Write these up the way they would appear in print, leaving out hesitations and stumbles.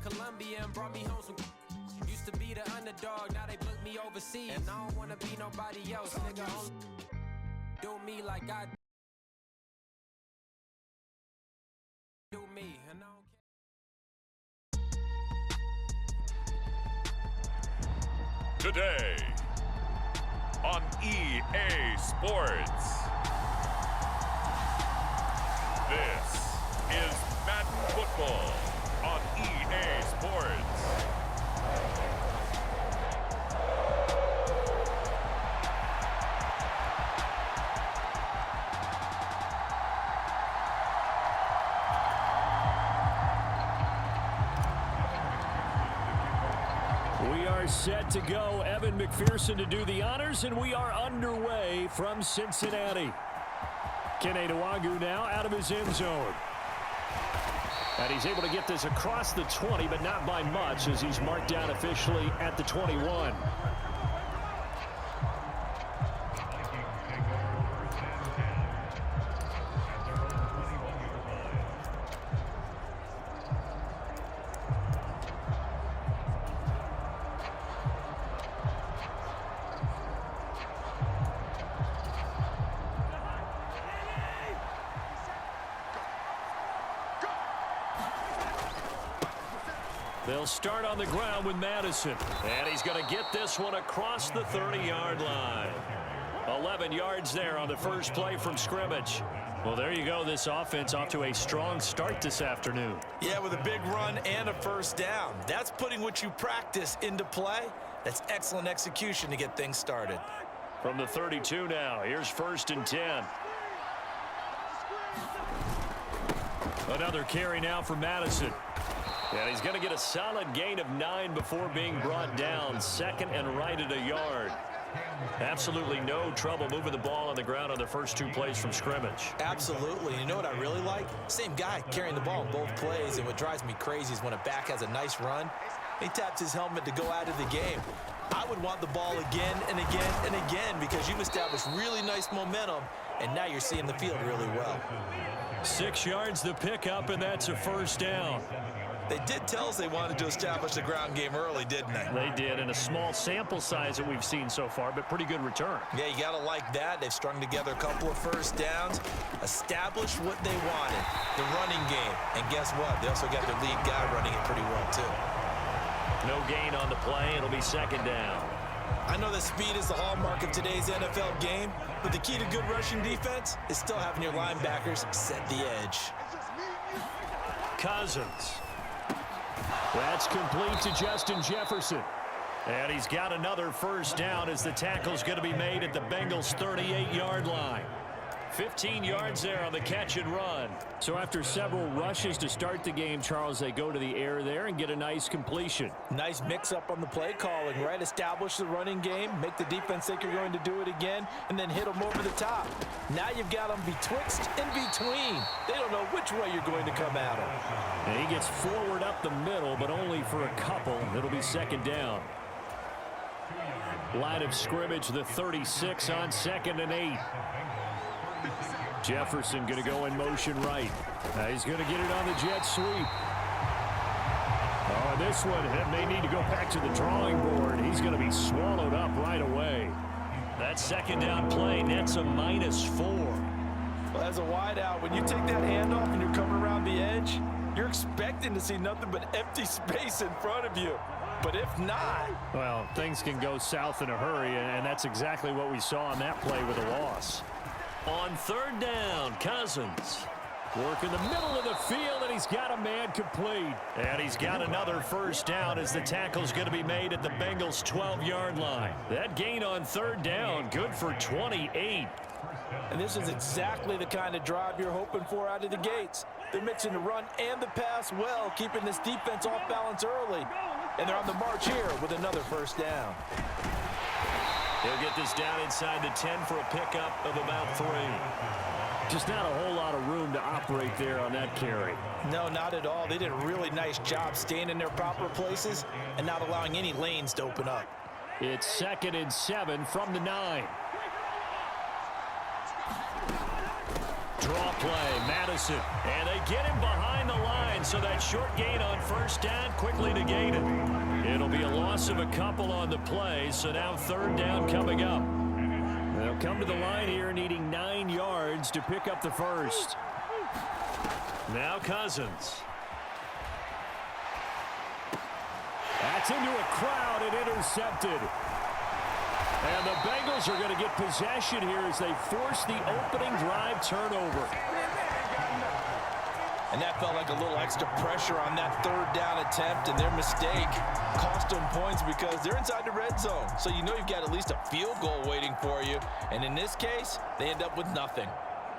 Colombia and brought me home some. Used to be the underdog, now they book me overseas. And I don't wanna be nobody else, nigga. Do me like I do me, and I don't care. Today on EA Sports. This is Madden Football on EA Sports. We are set to go. Evan McPherson to do the honors, and we are underway from Cincinnati. Kene Nwagu now out of his end zone. And he's able to get this across the 20, but not by much as he's marked down officially at the 21. They'll start on the ground with Madison. And he's going to get this one across the 30-yard line. 11 yards there on the first play from scrimmage. Well, there you go. This offense off to a strong start this afternoon. Yeah, with a big run and a first down. That's putting what you practice into play. That's excellent execution to get things started. From the 32 now, here's 1st and 10. Another carry now for Madison. And he's going to get a solid gain of 9 before being brought down. Second and right at a yard. Absolutely no trouble moving the ball on the ground on the first 2 plays from scrimmage. Absolutely. You know what I really like? Same guy carrying the ball in both plays, and what drives me crazy is when a back has a nice run, he taps his helmet to go out of the game. I would want the ball again and again and again because you've established really nice momentum, and now you're seeing the field really well. 6 yards the pickup, and that's a first down. They did tell us they wanted to establish the ground game early, didn't they? They did, in a small sample size that we've seen so far, but pretty good return. Yeah, you got to like that. They've strung together a couple of first downs, established what they wanted, the running game. And guess what? They also got their lead guy running it pretty well, too. No gain on the play. It'll be second down. I know that speed is the hallmark of today's NFL game, but the key to good rushing defense is still having your linebackers set the edge. Cousins. That's complete to Justin Jefferson. And he's got another first down as the tackle's going to be made at the Bengals' 38-yard line. 15 yards there on the catch and run. So after several rushes to start the game, Charles, they go to the air there and get a nice completion. Nice mix-up on the play calling, right? Establish the running game, make the defense think you're going to do it again, and then hit them over the top. Now you've got them betwixt and between. They don't know which way you're going to come at them. And he gets forward up the middle, but only for a couple. It'll be second down. Line of scrimmage, the 36 on 2nd and 8. Jefferson going to go in motion right. He's going to get it on the jet sweep. Oh, this one may need to go back to the drawing board. He's going to be swallowed up right away. That second down play nets a -4. Well, as a wideout, when you take that handoff and you're coming around the edge, you're expecting to see nothing but empty space in front of you. But if not... Well, things can go south in a hurry, and that's exactly what we saw on that play with a loss. On 3rd down, Cousins. Work in the middle of the field, and he's got a man complete. And he's got another first down as the tackle's going to be made at the Bengals' 12-yard line. That gain on 3rd down, good for 28. And this is exactly the kind of drive you're hoping for out of the gates. They're mixing the run and the pass well, keeping this defense off balance early. And they're on the march here with another first down. He'll get this down inside the 10 for a pickup of about 3. Just not a whole lot of room to operate there on that carry. No, not at all. They did a really nice job staying in their proper places and not allowing any lanes to open up. It's 2nd and 7 from the 9. Draw play, Madison. And they get him behind the line, so that short gain on first down quickly negated. It'll be a loss of a couple on the play, so now third down coming up. They'll come to the line here needing 9 yards to pick up the first. Now Cousins. That's into a crowd and intercepted. And the Bengals are going to get possession here as they force the opening drive turnover. And that felt like a little extra pressure on that third down attempt, and their mistake cost them points because they're inside the red zone. So you know you've got at least a field goal waiting for you. And in this case, they end up with nothing.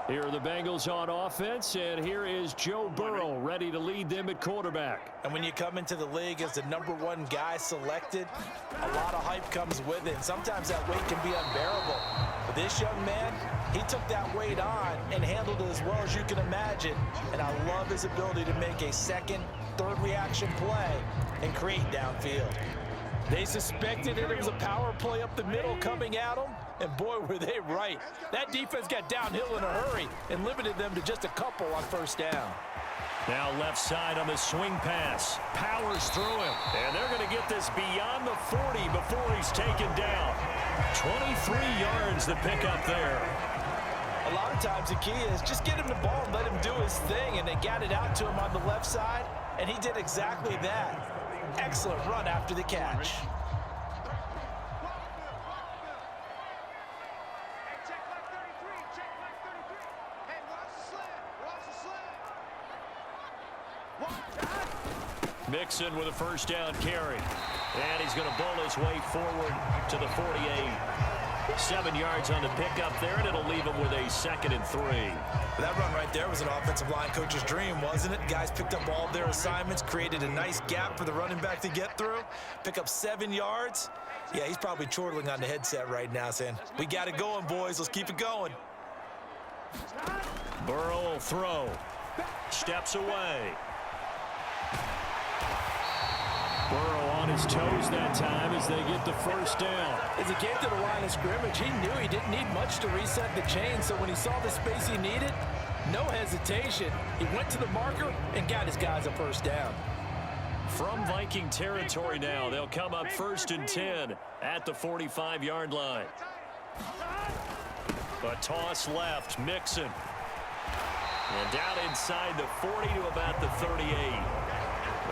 Here are the Bengals on offense, and here is Joe Burrow ready to lead them at quarterback. And when you come into the league as the #1 guy selected, a lot of hype comes with it. And sometimes that weight can be unbearable. But this young man, he took that weight on and handled it as well as you can imagine. And I love his ability to make a second, third reaction play and create downfield. They suspected it was a power play up the middle coming at them, and boy, were they right. That defense got downhill in a hurry and limited them to just a couple on first down. Now left side on the swing pass. Powers through him, and they're going to get this beyond the 40 before he's taken down. 23 yards to pick up there. A lot of times the key is just get him the ball and let him do his thing, and they got it out to him on the left side, and he did exactly that. Excellent run after the catch. Mixon with a first down carry. And he's going to bowl his way forward to the 48. 7 yards on the pickup there, and it'll leave him with a 2nd and 3. That run right there was an offensive line coach's dream, wasn't it? Guys picked up all of their assignments, created a nice gap for the running back to get through, pick up 7 yards. Yeah, he's probably chortling on the headset right now saying, we got it going, boys. Let's keep it going. Burrow will throw. Steps away. Burrow on his toes that time as they get the first down. As he came to the line of scrimmage, he knew he didn't need much to reset the chain, so when he saw the space he needed, no hesitation. He went to the marker and got his guys a first down. From Viking territory now, they'll come up 1st and 10 at the 45-yard line. A toss left, Mixon. And down inside the 40 to about the 38.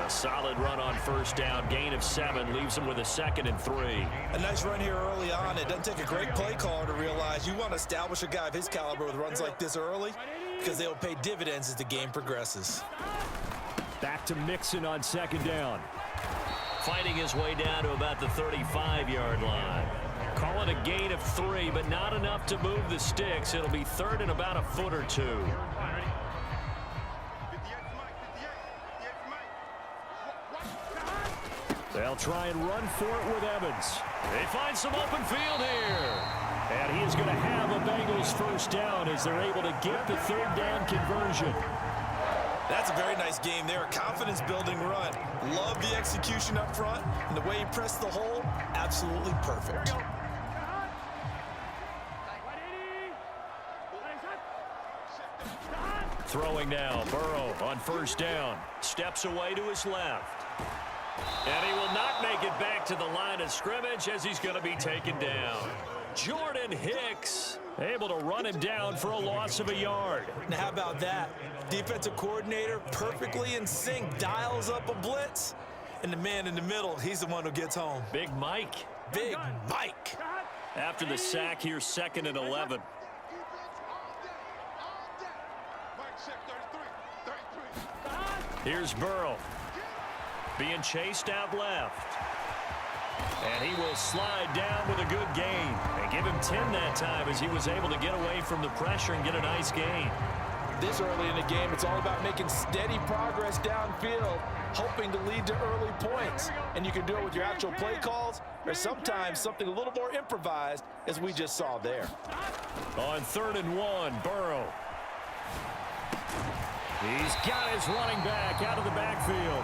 A solid run on first down. Gain of 7 leaves him with a 2nd and 3. A nice run here early on. It doesn't take a great play caller to realize you want to establish a guy of his caliber with runs like this early because they'll pay dividends as the game progresses. Back to Mixon on 2nd down. Fighting his way down to about the 35-yard line. Call it a gain of 3, but not enough to move the sticks. It'll be 3rd and about a foot or 2. They'll try and run for it with Evans. They find some open field here. And he is going to have a Bengals first down as they're able to get the 3rd down conversion. That's a very nice game there. A confidence-building run. Love the execution up front. And the way he pressed the hole, absolutely perfect. Throwing now, Burrow on first down. Steps away to his left. And he will not make it back to the line of scrimmage as he's going to be taken down. Jordan Hicks able to run him down for a loss of a yard. Now how about that? Defensive coordinator perfectly in sync, dials up a blitz, and the man in the middle, he's the one who gets home. Big Mike. Big Mike. After the sack here, 2nd and 11. Here's Burrow. Being chased out left. And he will slide down with a good gain. And give him 10 that time as he was able to get away from the pressure and get a nice gain. This early in the game, it's all about making steady progress downfield, hoping to lead to early points. And you can do it with your actual play calls or sometimes something a little more improvised, as we just saw there. On 3rd and 1, Burrow. He's got his running back out of the backfield.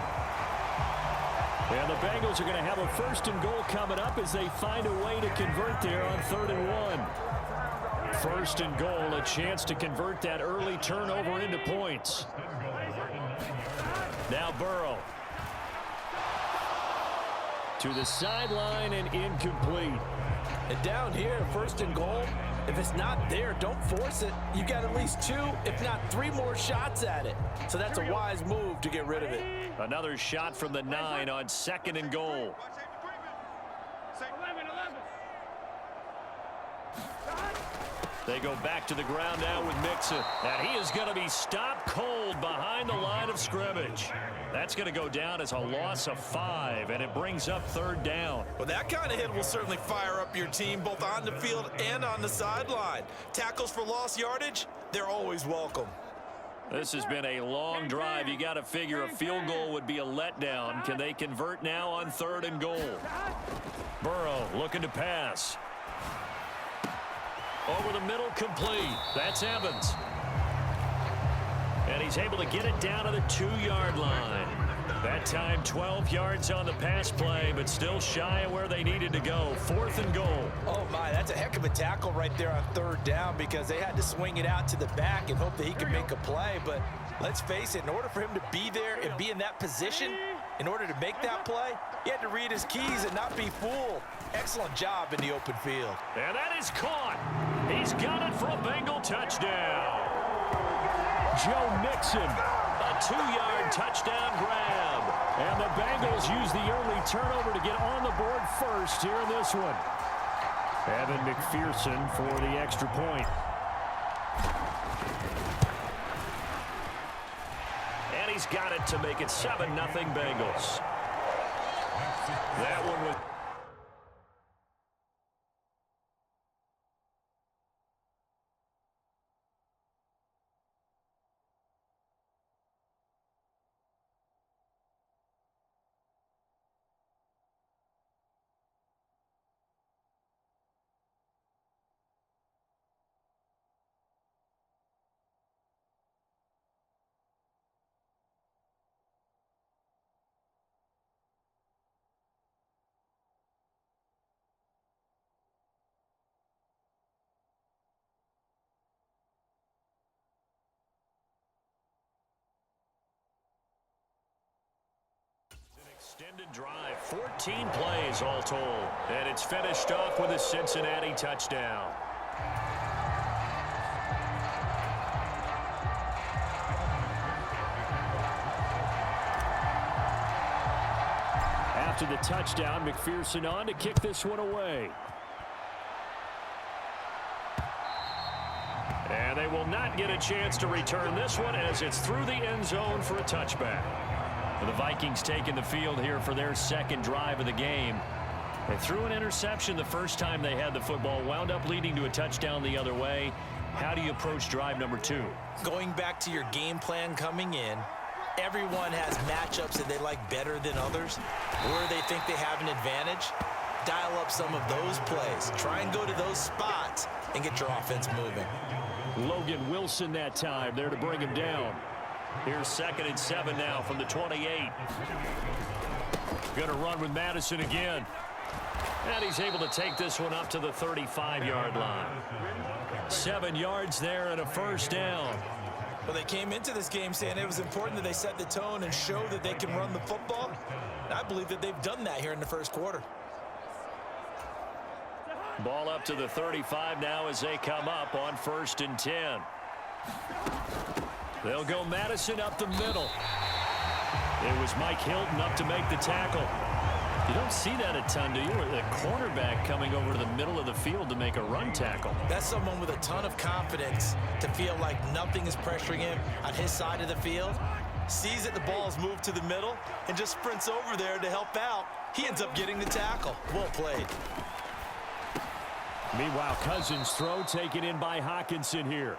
And the Bengals are going to have a 1st and goal coming up as they find a way to convert there on 3rd and 1. First and goal, a chance to convert that early turnover into points. Now Burrow. To the sideline and incomplete. And down here, first and goal, if it's not there, don't force it. You got at least 2, if not 3 more shots at it. So that's a wise move to get rid of it. Another shot from the 9 on second and goal. They go back to the ground now with Mixon. And he is going to be stopped cold behind the line of scrimmage. That's going to go down as a loss of 5, and it brings up third down. Well, that kind of hit will certainly fire up your team both on the field and on the sideline. Tackles for lost yardage, they're always welcome. This has been a long drive. You got to figure a field goal would be a letdown. Can they convert now on third and goal? Burrow looking to pass. Over the middle, complete. That's Evans. And he's able to get it down to the 2-yard line. That time 12 yards on the pass play, but still shy of where they needed to go. Fourth and goal. Oh, my, that's a heck of a tackle right there on third down because they had to swing it out to the back and hope that he could make a play. But let's face it, in order for him to be there and be in that position, in order to make that play, he had to read his keys and not be fooled. Excellent job in the open field. And that is caught. He's got it for a Bengal touchdown. Joe Mixon, a 2-yard touchdown grab. And the Bengals use the early turnover to get on the board first here in this one. Evan McPherson for the extra point. And he's got it to make it 7-0 Bengals. That one was... Extended drive, 14 plays all told. And it's finished off with a Cincinnati touchdown. After the touchdown, McPherson on to kick this one away. And they will not get a chance to return this one as it's through the end zone for a touchback. The Vikings taking the field here for their second drive of the game. They threw an interception the first time they had the football, wound up leading to a touchdown the other way. How do you approach drive number 2? Going back to your game plan coming in, everyone has matchups that they like better than others. Where they think they have an advantage, dial up some of those plays. Try and go to those spots and get your offense moving. Logan Wilson that time there to bring him down. Here's 2nd and 7 now from the 28. Going to run with Madison again. And he's able to take this one up to the 35-yard line. 7 yards there and a first down. Well, they came into this game saying it was important that they set the tone and show that they can run the football. And I believe that they've done that here in the first quarter. Ball up to the 35 now as they come up on 1st and 10. They'll go Madison up the middle. It was Mike Hilton up to make the tackle. You don't see that a ton, do you? The cornerback coming over to the middle of the field to make a run tackle. That's someone with a ton of confidence to feel like nothing is pressuring him on his side of the field. Sees that the ball's moved to the middle and just sprints over there to help out. He ends up getting the tackle. Well played. Meanwhile, Cousins' throw taken in by Hawkinson here.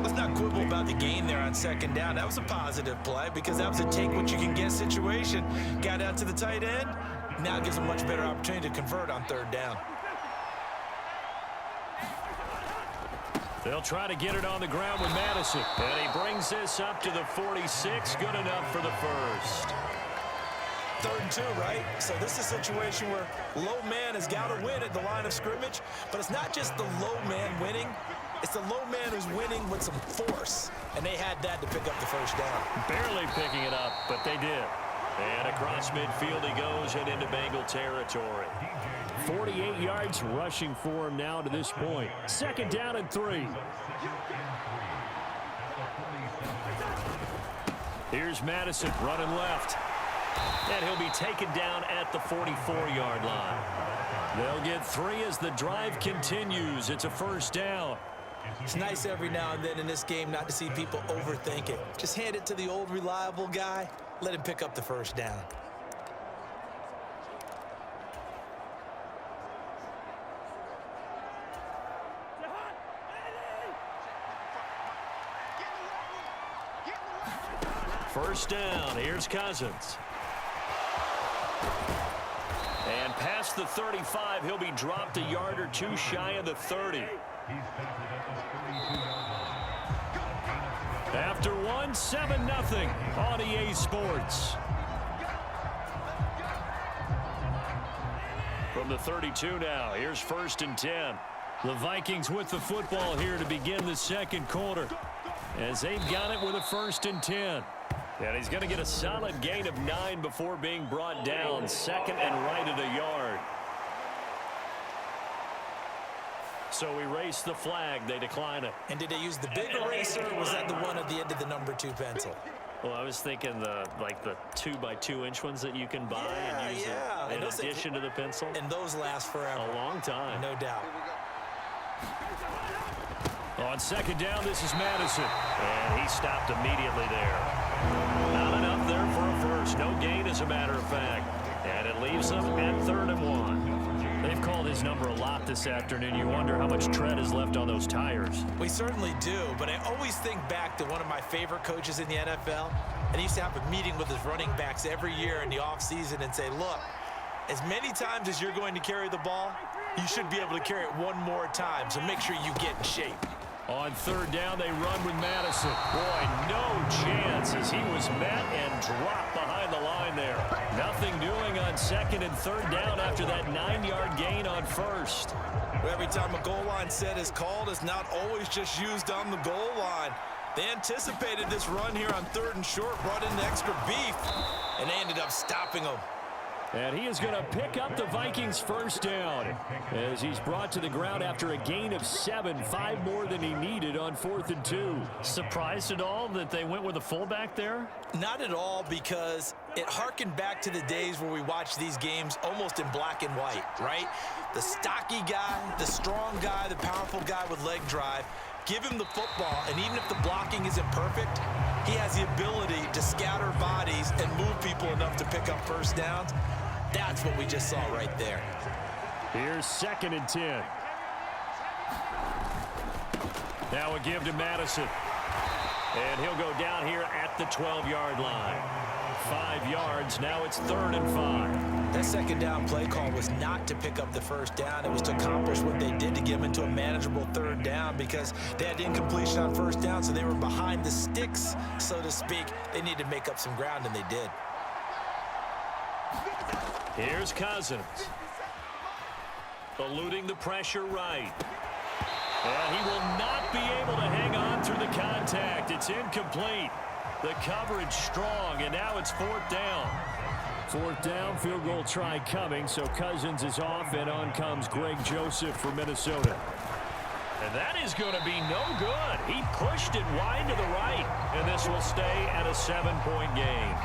Let's not quibble about the gain there on 2nd down. That was a positive play because that was a take-what-you-can-get situation. Got out to the tight end. Now gives a much better opportunity to convert on 3rd down. They'll try to get it on the ground with Madison. And he brings this up to the 46. Good enough for the first. 3rd and 2, right? So this is a situation where low man has got to win at the line of scrimmage, but it's not just the low man winning. It's the low man who's winning with some force, and they had that to pick up the first down. Barely picking it up, but they did. And across midfield he goes and into Bengal territory. 48 yards rushing for him now to this point. 2nd down and 3. Here's Madison running left. And he'll be taken down at the 44-yard line. They'll get 3 as the drive continues. It's a 1st down. It's nice every now and then in this game not to see people overthink it. Just hand it to the old reliable guy. Let him pick up the 1st down. First down. Here's Cousins. And past the 35, he'll be dropped a yard or 2 shy of the 30. After 1, 7-0 on EA Sports. From the 32 now, here's 1st and 10. The Vikings with the football here to begin the 2nd quarter, as they've got it with a 1st and 10. And he's going to get a solid gain of 9 before being brought down. 2nd and right at a yard. So erase the flag. They decline it. And did they use the big eraser, or was that the one at the end of the number 2 pencil? Well, I was thinking the 2x2-inch ones that you can buy and use in addition to the pencil. And those last forever. A long time. No doubt. On 2nd down, this is Madison. And he stopped immediately there. Not enough there for a 1st. No gain, as a matter of fact. And it leaves them at 3rd and 1. They've called his number a lot this afternoon. You wonder how much tread is left on those tires. We certainly do, but I always think back to one of my favorite coaches in the NFL, and he used to have a meeting with his running backs every year in the offseason and say, look, as many times as you're going to carry the ball, you should be able to carry it 1 more time, so make sure you get in shape. On 3rd down, they run with Madison. Boy, no chance as he was met and dropped behind the line there. Nothing doing on 2nd and 3rd down after that 9-yard gain on 1st. Every time a goal line set is called, it's not always just used on the goal line. They anticipated this run here on 3rd and short, brought in the extra beef, and they ended up stopping him. And he is going to pick up the Vikings' 1st down as he's brought to the ground after a gain of 7, 5 more than he needed on 4th and 2. Surprised at all that they went with a fullback there? Not at all, because it harkened back to the days where we watched these games almost in black and white, right? The stocky guy, the strong guy, the powerful guy with leg drive. Give him the football, and even if the blocking isn't perfect, he has the ability to scatter bodies and move people enough to pick up 1st downs. That's what we just saw right there. Here's 2nd and 10. Now a give to Madison. And he'll go down here at the 12-yard line. 5 yards. Now it's 3rd and 5. That 2nd down play call was not to pick up the 1st down. It was to accomplish what they did to get them into a manageable 3rd down, because they had incompletion on 1st down, so they were behind the sticks, so to speak. They needed to make up some ground, and they did. Here's Cousins. Eluding the pressure right. And he will not be able to hang on through the contact. It's incomplete. The coverage strong, and now it's 4th down. 4th down, field goal try coming, so Cousins is off, and on comes Greg Joseph for Minnesota. And that is going to be no good. He pushed it wide to the right, and this will stay at a 7-point game.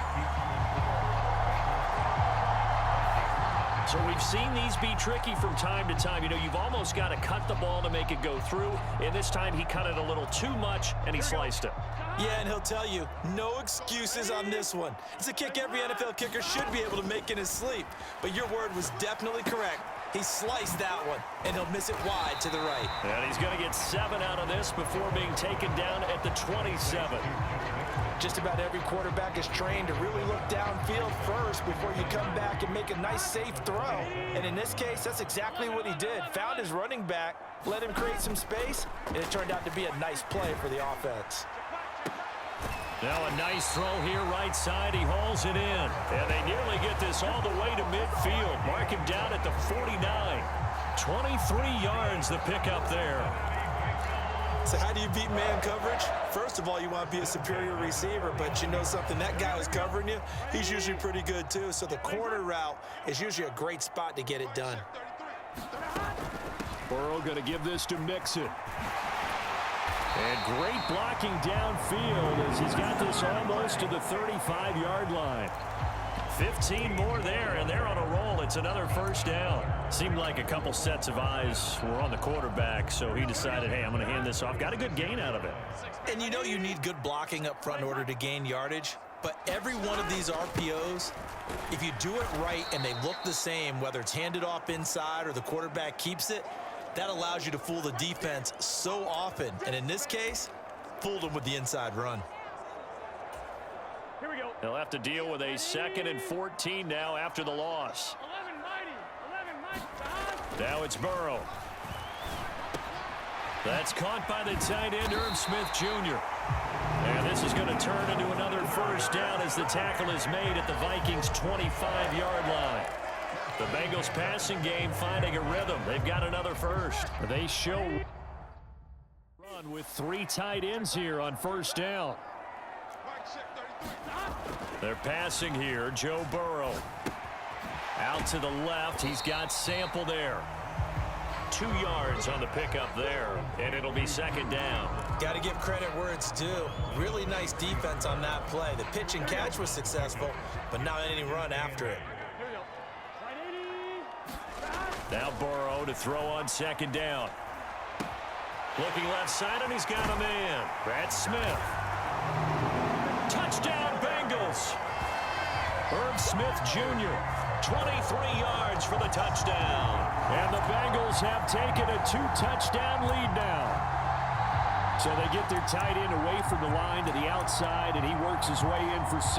So we've seen these be tricky from time to time. You know, you've almost got to cut the ball to make it go through. And this time he cut it a little too much, and he sliced it. Yeah, and he'll tell you, no excuses on this one. It's a kick every NFL kicker should be able to make in his sleep. But your word was definitely correct. He sliced that one, and he'll miss it wide to the right. And he's going to get 7 out of this before being taken down at the 27. Just about every quarterback is trained to really look downfield first before you come back and make a nice, safe throw. And in this case, that's exactly what he did. Found his running back, let him create some space, and it turned out to be a nice play for the offense. Now a nice throw here right side. He hauls it in. And they nearly get this all the way to midfield. Mark him down at the 49. 23 yards the pickup there. So how do you beat man coverage? First of all, you want to be a superior receiver, but you know something, that guy who's covering you, he's usually pretty good too. So the corner route is usually a great spot to get it done. Burrow going to give this to Mixon. And great blocking downfield as he's got this almost to the 35-yard line. 15 more there, and they're on a roll. It's another first down. Seemed like a couple sets of eyes were on the quarterback, so he decided, hey, I'm going to hand this off. Got a good gain out of it. And you know you need good blocking up front in order to gain yardage, but every one of these RPOs, if you do it right and they look the same, whether it's handed off inside or the quarterback keeps it, that allows you to fool the defense so often. And in this case, fooled them with the inside run. Here we go. They'll have to deal with a 2nd and 14 now after the loss. 11 mighty. Now it's Burrow. That's caught by the tight end, Irv Smith Jr. And this is going to turn into another first down as the tackle is made at the Vikings' 25-yard line. The Bengals passing game finding a rhythm. They've got another first. They show run with 3 tight ends here on first down. They're passing here. Joe Burrow. Out to the left. He's got Sample there. 2 yards on the pickup there, and it'll be 2nd down. Got to give credit where it's due. Really nice defense on that play. The pitch and catch was successful, but not any run after it. Now Burrow to throw on 2nd down. Looking left side, and he's got a man. Brad Smith. Touchdown, Bengals. Irv Smith Jr., 23 yards for the touchdown. And the Bengals have taken a 2-touchdown lead now. So they get their tight end away from the line to the outside, and he works his way in for 6.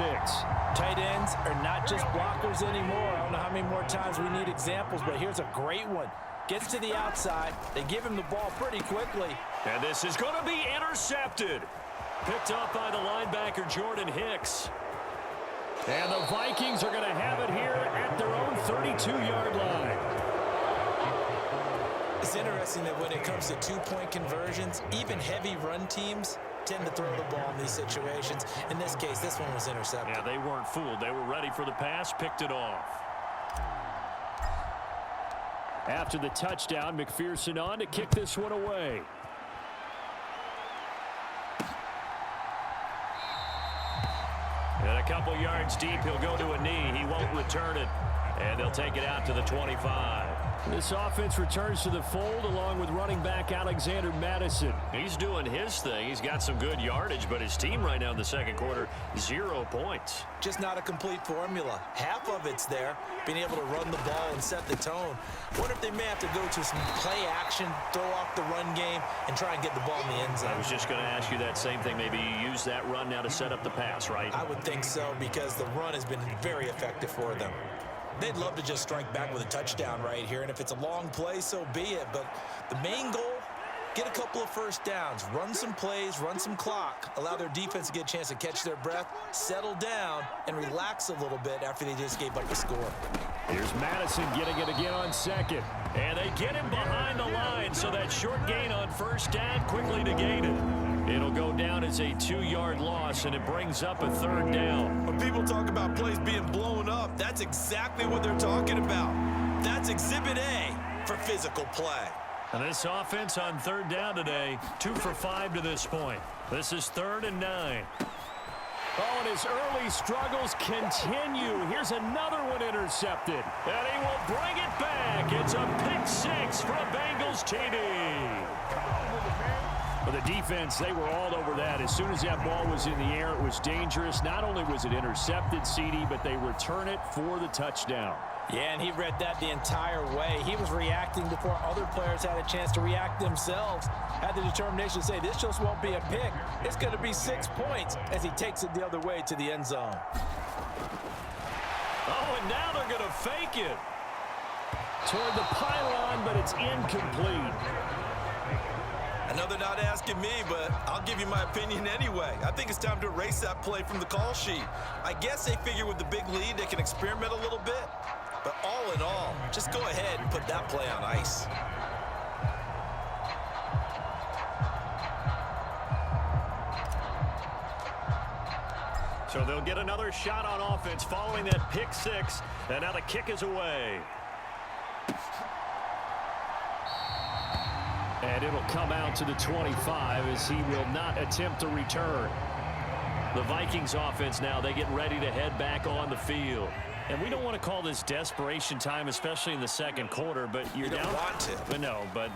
Tight ends are not just blockers anymore. I don't know how many more times we need examples, but here's a great one. Gets to the outside. They give him the ball pretty quickly. And this is going to be intercepted. Picked up by the linebacker, Jordan Hicks. And the Vikings are going to have it here at their own 32-yard line. It's interesting that when it comes to 2-point conversions, even heavy run teams tend to throw the ball in these situations. In this case, this one was intercepted. Yeah, they weren't fooled. They were ready for the pass, picked it off. After the touchdown, McPherson on to kick this one away. And a couple yards deep, he'll go to a knee. He won't return it. And they'll take it out to the 25. This offense returns to the fold along with running back Alexander Madison. He's doing his thing. He's got some good yardage, but his team right now in the second quarter, 0 points. Just not a complete formula. Half of it's there, being able to run the ball and set the tone. Wonder if they may have to go to some play action, throw off the run game, and try and get the ball in the end zone. I was just going to ask you that same thing. Maybe you use that run now to set up the pass, right? I would think so, because the run has been very effective for them. They'd love to just strike back with a touchdown right here, and if it's a long play, so be it. But the main goal, get a couple of first downs, run some plays, run some clock, allow their defense to get a chance to catch their breath, settle down, and relax a little bit after they just gave up the score. Here's Madison getting it again on 2nd. And they get him behind the line, so that short gain on first down quickly negated. It'll go down as a 2-yard loss, and it brings up a 3rd down. When people talk about plays being blown up, that's exactly what they're talking about. That's Exhibit A for physical play. And this offense on 3rd down today, 2 for 5 to this point. This is 3rd and 9. Oh, and his early struggles continue. Here's another one intercepted. And he will bring it back. It's a pick 6 for a Bengals TD. For the defense, they were all over that. As soon as that ball was in the air, it was dangerous. Not only was it intercepted, CD, but they return it for the touchdown. Yeah, and he read that the entire way. He was reacting before other players had a chance to react themselves. Had the determination to say, this just won't be a pick. It's going to be 6 points as he takes it the other way to the end zone. Oh, and now they're going to fake it. Toward the pylon, but it's incomplete. I know they're not asking me, but I'll give you my opinion anyway. I think it's time to erase that play from the call sheet. I guess they figure with the big lead they can experiment a little bit. But all in all, just go ahead and put that play on ice. So they'll get another shot on offense following that pick six. And now the kick is away. And it'll come out to the 25 as he will not attempt to return. The Vikings offense now, they get ready to head back on the field. And we don't want to call this desperation time, especially in the second quarter, but you're down. You don't want to. No, but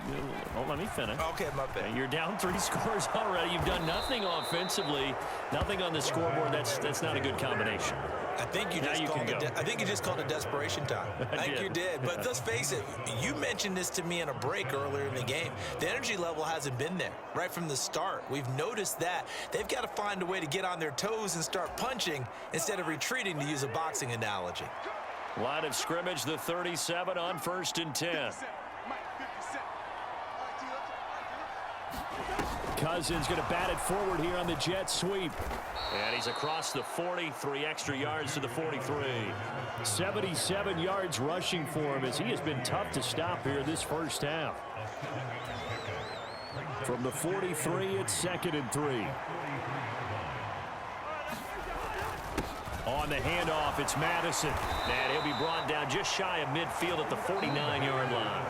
let me finish. Okay, my bad. You're down 3 scores already. You've done nothing offensively, nothing on the scoreboard. That's not a good combination. I think you just called it desperation time. I think you did. But let's face it, you mentioned this to me in a break earlier in the game. The energy level hasn't been there right from the start. We've noticed that. They've got to find a way to get on their toes and start punching instead of retreating, to use a boxing analogy. Line of scrimmage, the 37 on 1st and 10. Cousins going to bat it forward here on the jet sweep. And he's across the 40, 3 extra yards to the 43. 77 yards rushing for him as he has been tough to stop here this first half. From the 43, it's 2nd and 3. On the handoff, it's Madison. And he'll be brought down just shy of midfield at the 49-yard line.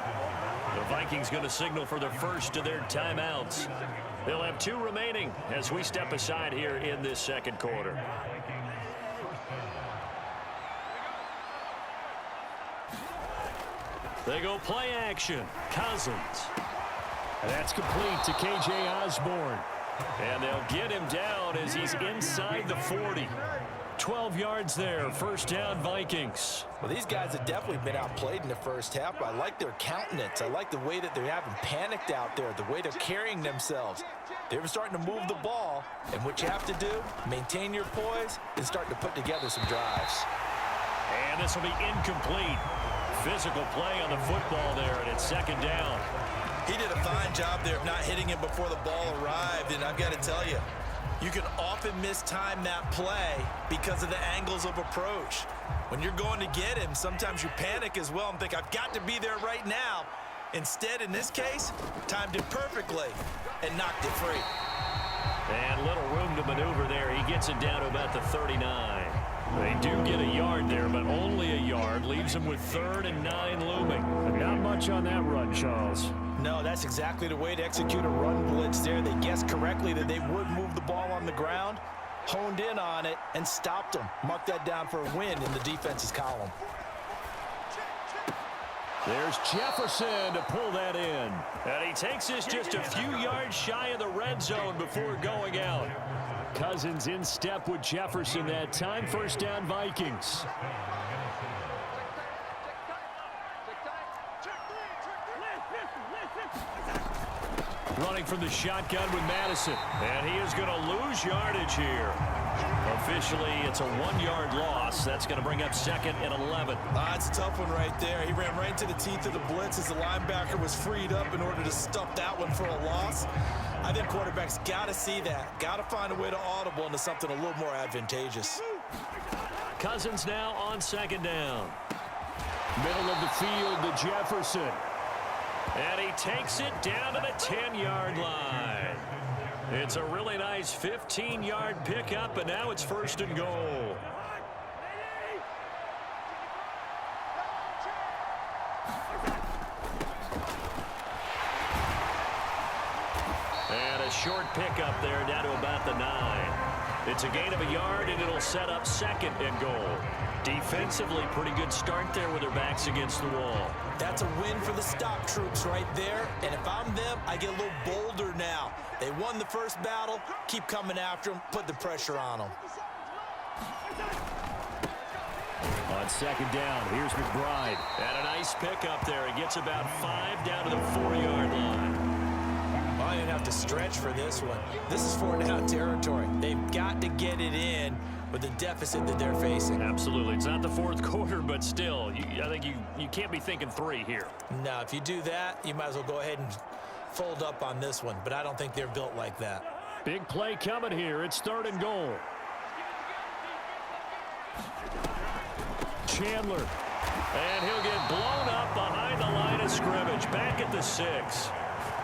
The Vikings going to signal for the first of their timeouts. They'll have 2 remaining as we step aside here in this second quarter. They go play action. Cousins. And that's complete to K.J. Osborne. And they'll get him down as he's inside the 40. 12 yards there. First down, Vikings. Well, these guys have definitely been outplayed in the first half, but I like their countenance. I like the way that they haven't panicked out there, the way they're carrying themselves. They're starting to move the ball, and what you have to do, maintain your poise and start to put together some drives. And this will be incomplete. Physical play on the football there, and it's 2nd down. He did a fine job there of not hitting him before the ball arrived, and I've got to tell you, you can often mistime that play because of the angles of approach. When you're going to get him, sometimes you panic as well and think, I've got to be there right now. Instead, in this case, timed it perfectly and knocked it free. And little room to maneuver there. He gets it down to about the 39. They do get a yard there, but only a yard. Leaves them with 3rd and 9 looming. Not much on that run, Charles. No, that's exactly the way to execute a run blitz there. They guessed correctly that they would move the ball on the ground, honed in on it, and stopped them. Mark that down for a win in the defense's column. There's Jefferson to pull that in. And he takes us just a few yards shy of the red zone before going out. Cousins in step with Jefferson that time. First down, Vikings. Running from the shotgun with Madison. And he is going to lose yardage here. Officially, it's a 1-yard loss. That's going to bring up 2nd and 11. It's a tough one right there. He ran right into the teeth of the blitz as the linebacker was freed up in order to stuff that one for a loss. I think quarterbacks got to see that. Got to find a way to audible into something a little more advantageous. Cousins now on 2nd down. Middle of the field to Jefferson. And he takes it down to the 10-yard line. It's a really nice 15-yard pickup, and now it's 1st and goal. And a short pickup there down to about the 9. It's a gain of a yard, and it'll set up 2nd and goal. Defensively, pretty good start there with their backs against the wall. That's a win for the stock troops right there. And if I'm them, I get a little bolder now. They won the first battle. Keep coming after them. Put the pressure on them. On 2nd down, here's McBride. And a nice pickup there. He gets about 5 down to the 4-yard line. I didn't have to stretch for this one. This is 4-down territory. They've got to get it in with the deficit that they're facing. Absolutely. It's not the 4th quarter, but still, I think you can't be thinking 3 here. No, if you do that, you might as well go ahead and fold up on this one, but I don't think they're built like that. Big play coming here. It's 3rd and goal. Chandler. And he'll get blown up behind the line of scrimmage. Back at the 6.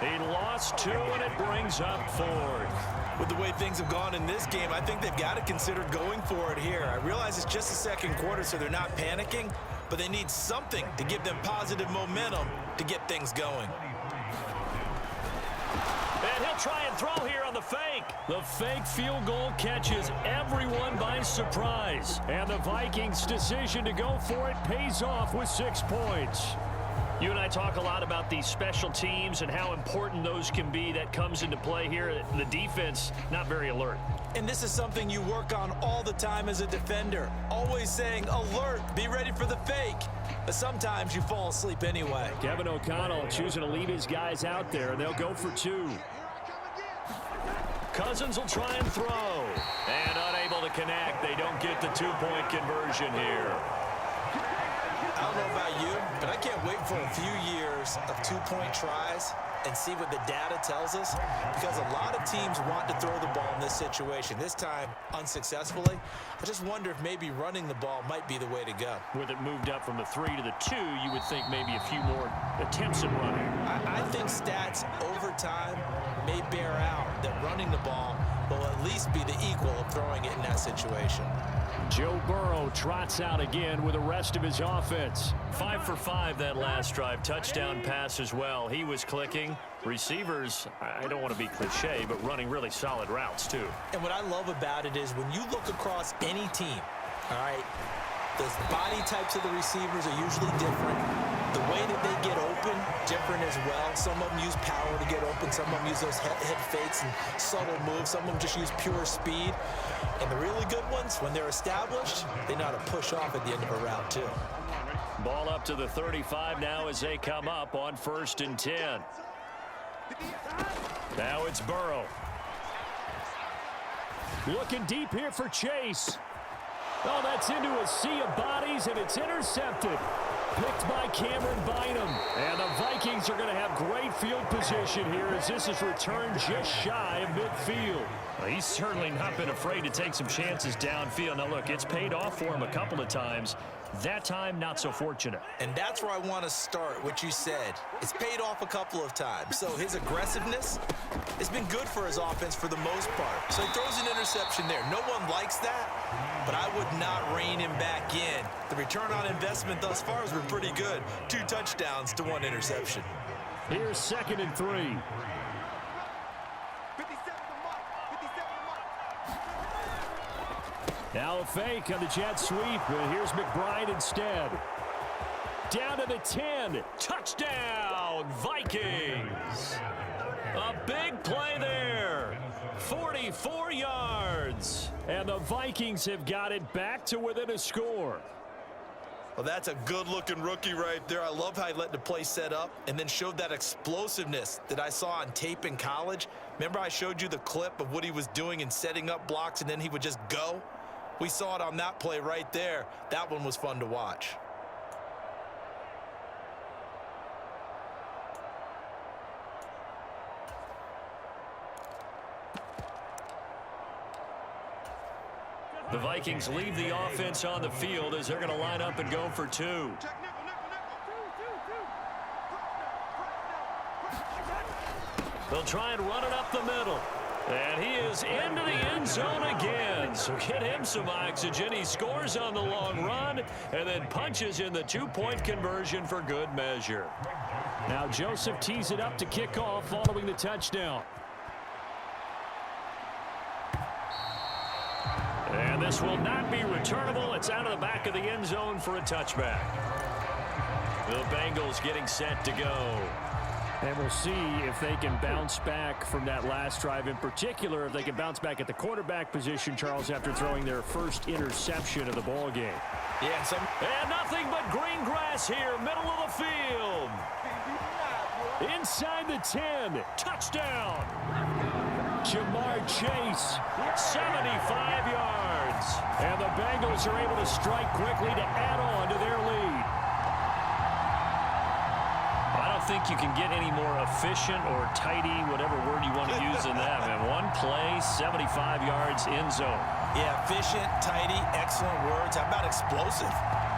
He lost 2, and it brings up 4th. With the way things have gone in this game, I think they've got to consider going for it here. I realize it's just the second quarter, so they're not panicking, but they need something to give them positive momentum to get things going. And he'll try and throw here on the fake. The fake field goal catches everyone by surprise. And the Vikings' decision to go for it pays off with 6 points. You and I talk a lot about these special teams and how important those can be. That comes into play here. The defense, not very alert. And this is something you work on all the time as a defender. Always saying, alert, be ready for the fake. But sometimes you fall asleep anyway. Kevin O'Connell choosing to leave his guys out there, and they'll go for 2. Cousins will try and throw. And unable to connect. They don't get the 2-point conversion here. I don't know about you, but I can't wait for a few years of 2-point tries and see what the data tells us, because a lot of teams want to throw the ball in this situation. This time, unsuccessfully. I just wonder if maybe running the ball might be the way to go. With it moved up from the 3 to the 2, you would think maybe a few more attempts at running. I think stats over time may bear out that running the ball will at least be the equal of throwing it in that situation. Joe Burrow trots out again with the rest of his offense. 5 for 5 that last drive. Touchdown pass as well. He was clicking. Receivers, I don't want to be cliche, but running really solid routes too. And what I love about it is when you look across any team, all right, the body types of the receivers are usually different. The way that they get open, different as well. Some of them use power to get open. Some of them use those head fakes and subtle moves. Some of them just use pure speed. And the really good ones, when they're established, they know how to push off at the end of a route too. Ball up to the 35 now as they come up on 1st and 10. Now it's Burrow. Looking deep here for Chase. Oh, that's into a sea of bodies, and it's intercepted. Picked by Cameron Bynum. And the Vikings are going to have great field position here as this is returned just shy of midfield. Well, he's certainly not been afraid to take some chances downfield. Now, look, it's paid off for him a couple of times. That time, not so fortunate. And that's where I want to start, what you said. It's paid off a couple of times. So his aggressiveness has been good for his offense for the most part. So he throws an interception there. No one likes that, but I would not rein him back in. The return on investment thus far has been pretty good. 2 touchdowns to 1 interception. Here's 2nd and 3. Now a fake on the jet sweep, and here's McBride instead. Down to the 10. Touchdown, Vikings. A big play there. 44 yards. And the Vikings have got it back to within a score. Well, that's a good-looking rookie right there. I love how he let the play set up and then showed that explosiveness that I saw on tape in college. Remember I showed you the clip of what he was doing and setting up blocks, and then he would just go? We saw it on that play right there. That one was fun to watch. The Vikings leave the offense on the field as they're going to line up and go for 2. They'll try and run it up the middle. And he is into the end zone again. So get him some oxygen. He scores on the long run and then punches in the 2-point conversion for good measure. Now Joseph tees it up to kick off following the touchdown. And this will not be returnable. It's out of the back of the end zone for a touchback. The Bengals getting set to go. And we'll see if they can bounce back from that last drive. In particular, if they can bounce back at the quarterback position, Charles, after throwing their first interception of the ball game. Yeah, and nothing but green grass here, middle of the field. Inside the 10. Touchdown. Jamar Chase, 75 yards. And the Bengals are able to strike quickly to add on to their lead. I don't think you can get any more efficient or tidy, whatever word you want to use in that, man. One play, 75 yards, end zone. Yeah, efficient, tidy, excellent words. How about explosive?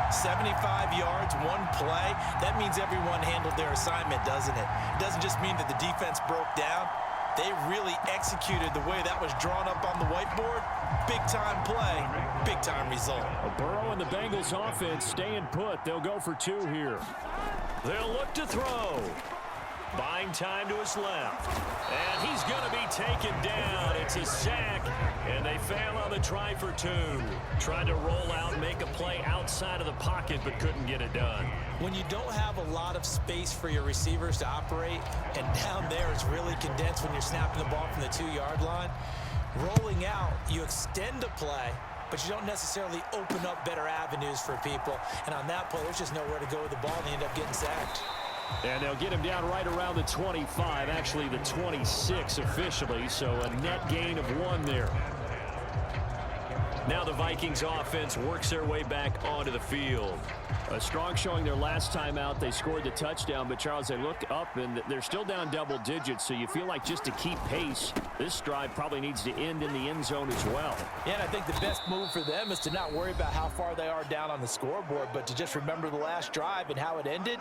75 yards, one play. That means everyone handled their assignment, doesn't it? It doesn't just mean that the defense broke down. They really executed the way that was drawn up on the whiteboard. Big-time play, big-time result. Burrow and the Bengals offense staying put. They'll go for 2 here. They'll look to throw. Buying time to his left. And he's going to be taken down. It's a sack, and they fail on the try for 2. Tried to roll out, make a play outside of the pocket, but couldn't get it done. When you don't have a lot of space for your receivers to operate, and down there is really condensed when you're snapping the ball from the 2-yard line, rolling out, you extend a play, but you don't necessarily open up better avenues for people. And on that play, there's just nowhere to go with the ball, and they end up getting sacked. And they'll get him down right around the 25, actually the 26 officially, so a net gain of 1 there. Now the Vikings offense works their way back onto the field. A strong showing their last time out. They scored the touchdown, but Charles, they looked up and they're still down double digits, so you feel like just to keep pace, this drive probably needs to end in the end zone as well. Yeah, and I think the best move for them is to not worry about how far they are down on the scoreboard, but to just remember the last drive and how it ended.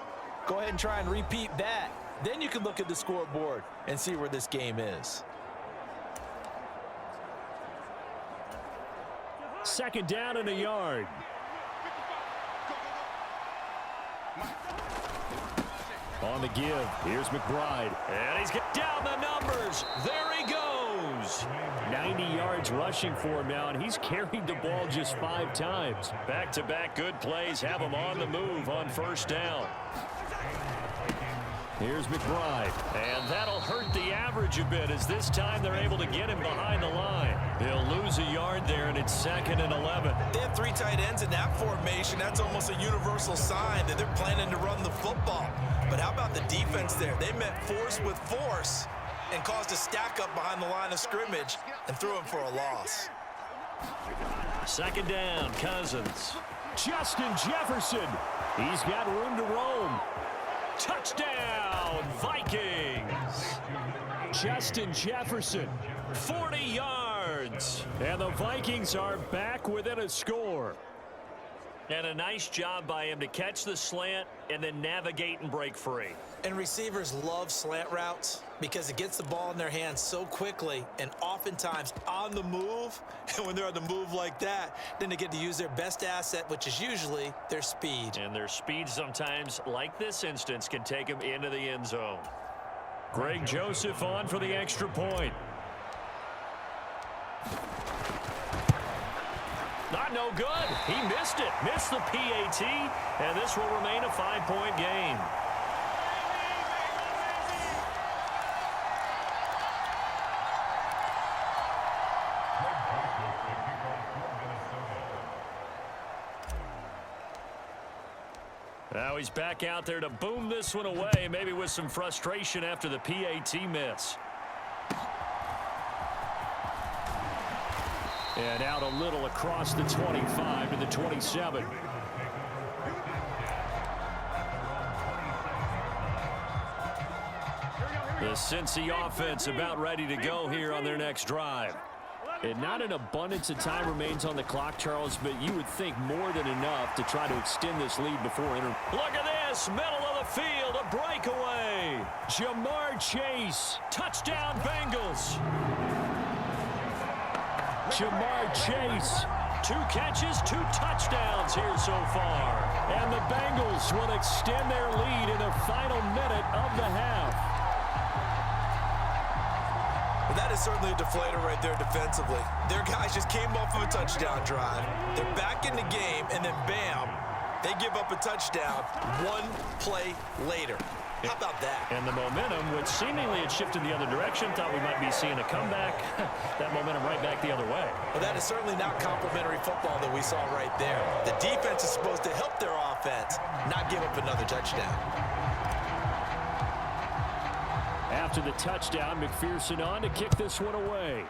Go ahead and try and repeat that. Then you can look at the scoreboard and see where this game is. Second down and a yard. On the give, here's McBride. And he's got down the numbers. There he goes. 90 yards rushing for him now, and he's carried the ball just 5 times. Back-to-back good plays have him on the move on first down. Here's McBride, and that'll hurt the average a bit as this time they're able to get him behind the line. They'll lose a yard there, and it's 2nd and 11. They have 3 tight ends in that formation. That's almost a universal sign that they're planning to run the football. But how about the defense there? They met force with force and caused a stack up behind the line of scrimmage and threw him for a loss. 2nd down, Cousins. Justin Jefferson. He's got room to roam. Touchdown, Vikings. Justin Jefferson, 40 yards. And the Vikings are back within a score. And a nice job by him to catch the slant and then navigate and break free. And receivers love slant routes because it gets the ball in their hands so quickly and oftentimes on the move. And when they're on the move like that, then they get to use their best asset, which is usually their speed. And their speed sometimes, like this instance, can take them into the end zone. Greg Joseph on for the extra point. Not no good. He missed it. Missed the PAT, and this will remain a 5-point game. Now he's back out there to boom this one away, maybe with some frustration after the PAT miss. And out a little across the 25 to the 27. The Cincy offense about ready to go here on their next drive. And not an abundance of time remains on the clock, Charles, but you would think more than enough to try to extend this lead before entering. Look at this, middle of the field, a breakaway. Jamar Chase, touchdown Bengals. Jamar Chase, 2 catches, 2 touchdowns here so far. And the Bengals will extend their lead in the final minute of the half. That is certainly a deflator right there defensively. Their guys just came off of a touchdown drive. They're back in the game, and then bam, they give up a touchdown 1 play later. How about that? And the momentum, which seemingly had shifted the other direction, thought we might be seeing a comeback. That momentum right back the other way. Well, that is certainly not complimentary football that we saw right there. The defense is supposed to help their offense, not give up another touchdown. After the touchdown, McPherson on to kick this one away.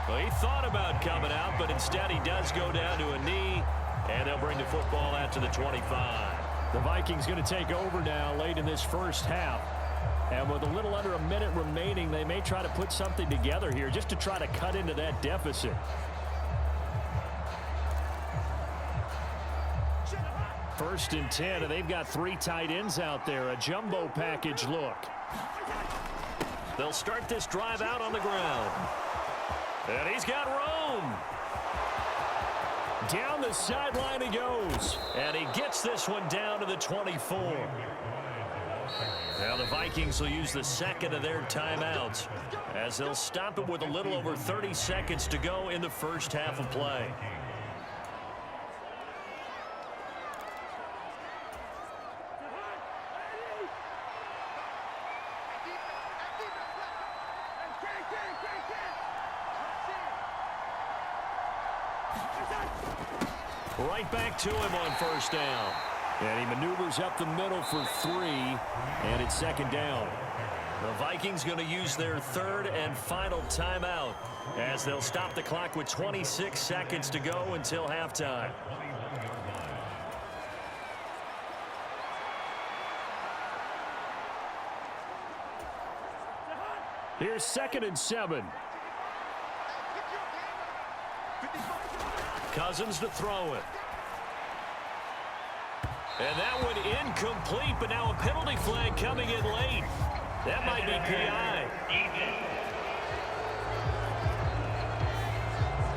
Well, he thought about coming out, but instead he does go down to a knee. And they'll bring the football out to the 25. The Vikings going to take over now late in this first half. And with a little under a minute remaining, they may try to put something together here just to try to cut into that deficit. First and 10, and they've got 3 tight ends out there. A jumbo package look. They'll start this drive out on the ground. And he's got room. Down the sideline he goes. And he gets this one down to the 24. Now the Vikings will use the second of their timeouts as they'll stop it with a little over 30 seconds to go in the first half of play. Right back to him on first down. And he maneuvers up the middle for 3, and it's second down. The Vikings going to use their third and final timeout as they'll stop the clock with 26 seconds to go until halftime. Here's 2nd and 7. Cousins to throw it. And that one incomplete, but now a penalty flag coming in late. That might be PI.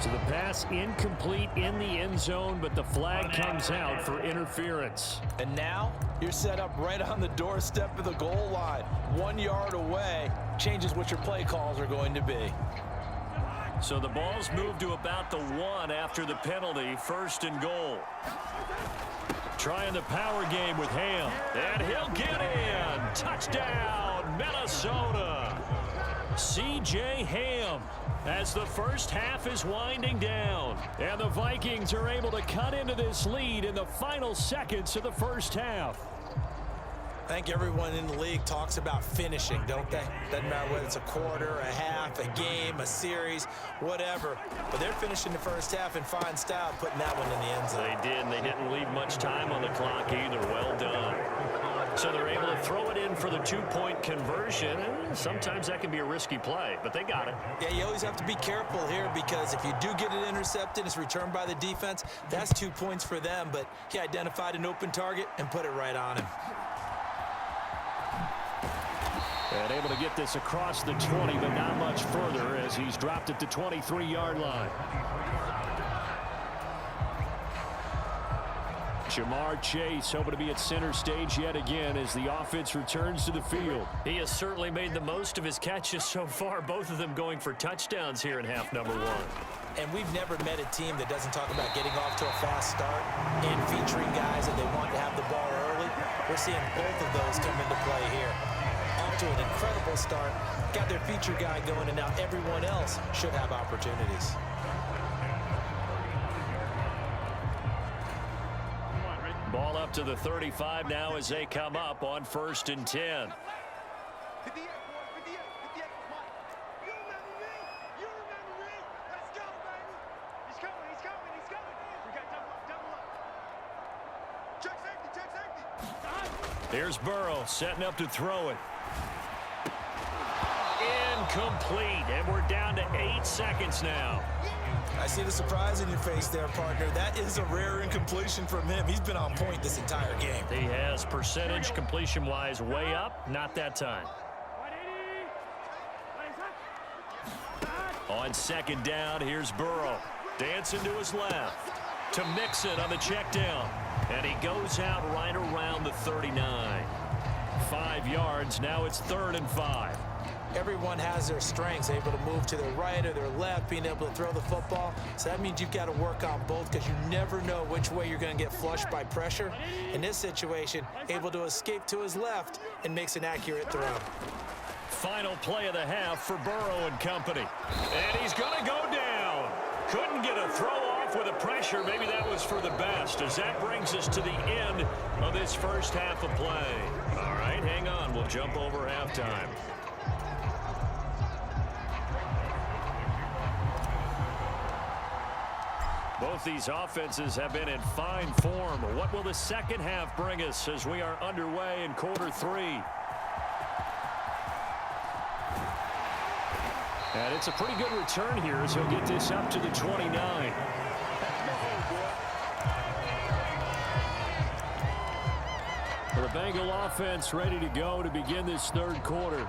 So the pass incomplete in the end zone, but the flag comes out for interference. And now you're set up right on the doorstep of the goal line. 1 yard away changes what your play calls are going to be. So the ball's moved to about the 1 after the penalty, 1st and goal. Trying the power game with Ham, and he'll get in. Touchdown, Minnesota. C.J. Ham as the first half is winding down. And the Vikings are able to cut into this lead in the final seconds of the first half. I think everyone in the league talks about finishing, don't they? Doesn't matter whether it's a quarter, a half, a game, a series, whatever. But they're finishing the first half in fine style, putting that one in the end zone. They did, and they didn't leave much time on the clock either. Well done. So they're able to throw it in for the 2-point conversion. And sometimes that can be a risky play, but they got it. Yeah, you always have to be careful here because if you do get it intercepted, it's returned by the defense. That's 2 points for them, but he identified an open target and put it right on him. And able to get this across the 20, but not much further as he's dropped at the 23-yard line. Jamar Chase hoping to be at center stage yet again as the offense returns to the field. He has certainly made the most of his catches so far, both of them going for touchdowns here in half number 1. And we've never met a team that doesn't talk about getting off to a fast start and featuring guys that they want to have the ball early. We're seeing both of those come into play here. Off to an incredible start, got their feature guy going, and now everyone else should have opportunities. Ball up to the 35 now as they come up on 1st and 10. Here's Burrow setting up to throw it. Incomplete, and we're down to 8 seconds now. I see the surprise in your face there, partner. That is a rare incompletion from him. He's been on point this entire game. He has percentage completion-wise way up, not that time. On 2nd down, here's Burrow. Dancing to his left. To Mixon on the check down. And he goes out right around the 39. 5 yards, now it's 3rd and 5. Everyone has their strengths, able to move to their right or their left, being able to throw the football. So that means you've got to work on both because you never know which way you're going to get flushed by pressure. In this situation, able to escape to his left and makes an accurate throw. Final play of the half for Burrow and company. And he's going to go down. Couldn't get a throw off with the pressure. Maybe that was for the best as that brings us to the end of this first half of play. All right, hang on. We'll jump over halftime. Both these offenses have been in fine form. What will the second half bring us as we are underway in quarter 3? And it's a pretty good return here as he'll get this up to the 29. The Bengal offense ready to go to begin this third quarter.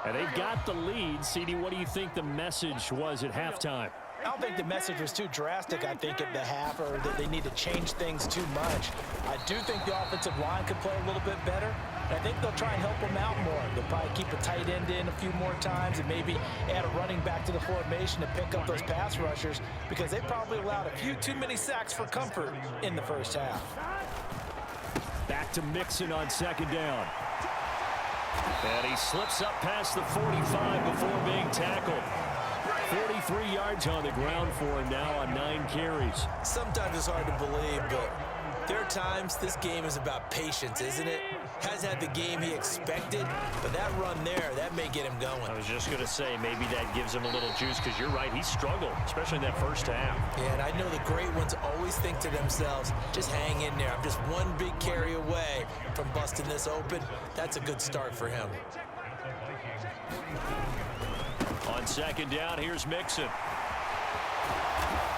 And they got the lead. CD, what do you think the message was at halftime? I don't think the message was too drastic, I think, at the half, or that they need to change things too much. I do think the offensive line could play a little bit better. And I think they'll try and help them out more. They'll probably keep a tight end in a few more times and maybe add a running back to the formation to pick up those pass rushers, because they probably allowed a few too many sacks for comfort in the first half. Back to Mixon on second down. And he slips up past the 45 before being tackled. 43 yards on the ground for him now on 9 carries. Sometimes it's hard to believe, but there are times this game is about patience, isn't it? Has had the game he expected, but that run there, that may get him going. I was just going to say, maybe that gives him a little juice, because you're right, he struggled, especially in that first half. Yeah, and I know the great ones always think to themselves, just hang in there. I'm just one big carry away from busting this open. That's a good start for him. On second down, here's Mixon.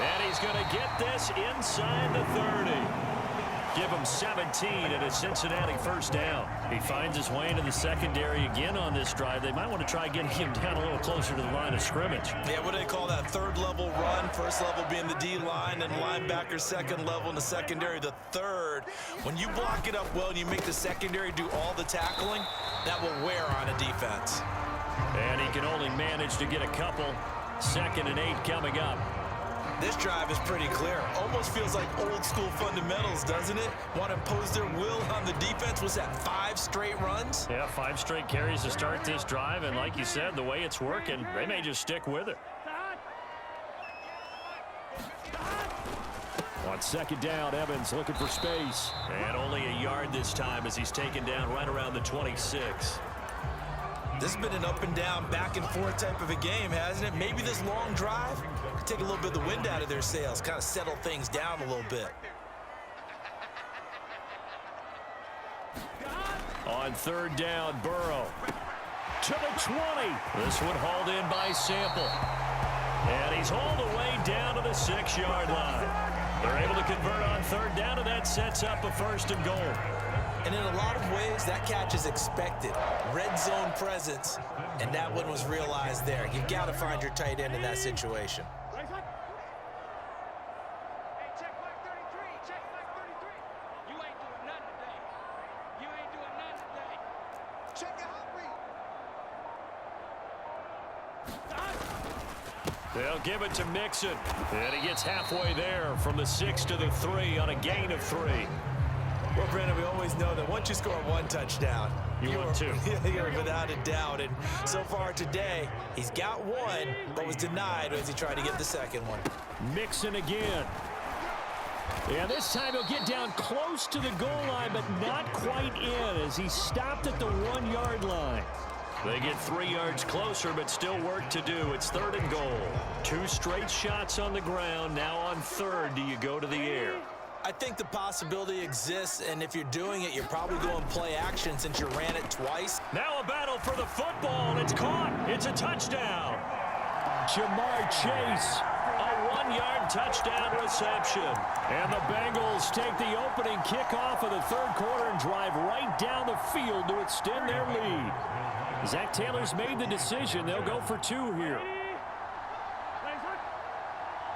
And he's going to get this inside the 30. Give him 17 and a Cincinnati first down. He finds his way into the secondary again on this drive. They might want to try getting him down a little closer to the line of scrimmage. Yeah, what do they call that? Third level run. First level being the D-line, and linebacker second level in the secondary, the third. When you block it up well and you make the secondary do all the tackling, that will wear on a defense. And he can only manage to get a couple. 2nd and 8 coming up. This drive is pretty clear. Almost feels like old school fundamentals, doesn't it? Want to impose their will on the defense. Was that 5 straight runs? Yeah, 5 straight carries to start this drive. And like you said, the way it's working, they may just stick with it. On second down, Evans looking for space. And only a yard this time as he's taken down right around the 26. This has been an up and down, back and forth type of a game, hasn't it? Maybe this long drive could take a little bit of the wind out of their sails, kind of settle things down a little bit. On third down, Burrow to the 20. This one hauled in by Sample. And he's all the way down to the 6-yard line. They're able to convert on third down, and that sets up a 1st and goal. And in a lot of ways, that catch is expected. Red zone presence, and that one was realized there. You've got to find your tight end in that situation. They'll give it to Mixon. And he gets halfway there from the 6 to the 3 on a gain of 3. Well, Brandon, we always know that once you score 1 touchdown, you're 2. You're without a doubt. And so far today, he's got 1, but was denied as he tried to get the second one. Mixon again. And this time he'll get down close to the goal line, but not quite in as he stopped at the 1-yard line. They get 3 yards closer, but still work to do. It's 3rd and goal. 2 straight shots on the ground. Now on 3rd, do you go to the air? I think the possibility exists, and if you're doing it, you're probably going play action since you ran it twice. Now a battle for the football. It's caught. It's a touchdown. Jamar Chase, a 1-yard touchdown reception. And the Bengals take the opening kickoff of the 3rd quarter and drive right down the field to extend their lead. Zach Taylor's made the decision. They'll go for 2 here.